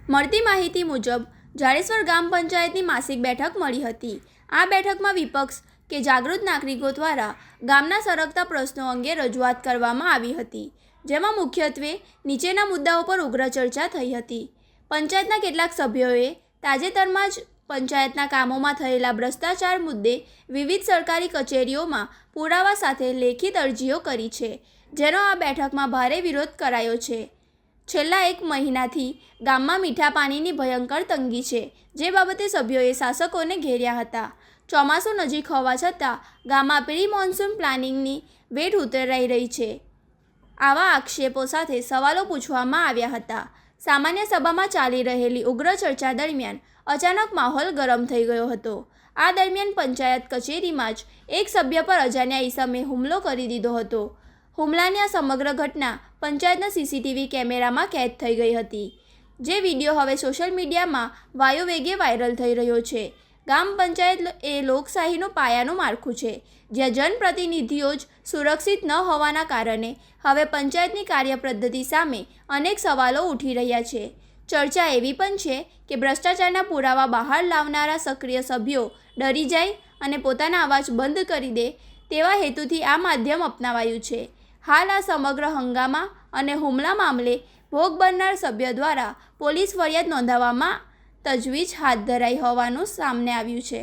મળતી માહિતી મુજબ જાડેશ્વર ગ્રામ પંચાયતની માસિક બેઠક મળી હતી। આ બેઠકમાં વિપક્ષ કે જાગૃત નાગરિકો દ્વારા ગામના સરગતા પ્રશ્નો અંગે રજૂઆત કરવામાં આવી હતી, જેમાં મુખ્યત્વે નીચેના મુદ્દાઓ પર ઉગ્ર ચર્ચા થઈ હતી। પંચાયતના કેટલાક સભ્યોએ તાજેતરમાં જ પંચાયતના કામોમાં થયેલા ભ્રષ્ટાચાર મુદ્દે વિવિધ સરકારી કચેરીઓમાં પુરાવા સાથે લેખિત અરજીઓ કરી છે, જેનો આ બેઠકમાં ભારે વિરોધ કરાયો છે। છેલ્લા 1 મહિનાથી ગામમાં મીઠા પાણીની ભયંકર તંગી છે, જે બાબતે સભ્યોએ શાસકોને ઘેર્યા હતા। ચોમાસું નજીક હોવા છતાં ગામમાં પ્રી મોન્સૂન પ્લાનિંગની વેટ ઉતરાઈ રહી છે। આવા આક્ષેપો સાથે સવાલો પૂછવામાં આવ્યા હતા। સામાન્ય સભામાં ચાલી રહેલી ઉગ્ર ચર્ચા દરમિયાન અચાનક માહોલ ગરમ થઈ ગયો હતો। આ દરમિયાન પંચાયત કચેરીમાં જ એક સભ્ય પર અજાણ્યા ઈસમે હુમલો કરી દીધો હતો। હુમલાની આ સમગ્ર ઘટના પંચાયતના સીસીટીવી કેમેરામાં કેદ થઈ ગઈ હતી, જે વિડીયો હવે સોશિયલ મીડિયામાં વાયુવેગે વાયરલ થઈ રહ્યો છે। ગ્રામ પંચાયત એ લોકશાહીનું પાયાનું માળખું છે, જ્યાં જનપ્રતિનિધિઓ જ સુરક્ષિત ન હોવાના કારણે હવે પંચાયતની કાર્યપદ્ધતિ સામે અનેક સવાલો ઉઠી રહ્યા છે। ચર્ચા એવી પણ છે કે ભ્રષ્ટાચારના પુરાવા બહાર લાવનારા સક્રિય સભ્યો ડરી જાય અને પોતાના અવાજ બંધ કરી દે તેવા હેતુથી આ માધ્યમ અપનાવાયું છે। હાલ આ સમગ્ર હંગામા અને હુમલા મામલે ભોગ બનનાર સભ્ય દ્વારા પોલીસ ફરિયાદ નોંધાવવામાં તજવીજ હાથ ધરાઈ હોવાનું સામે આવ્યું છે।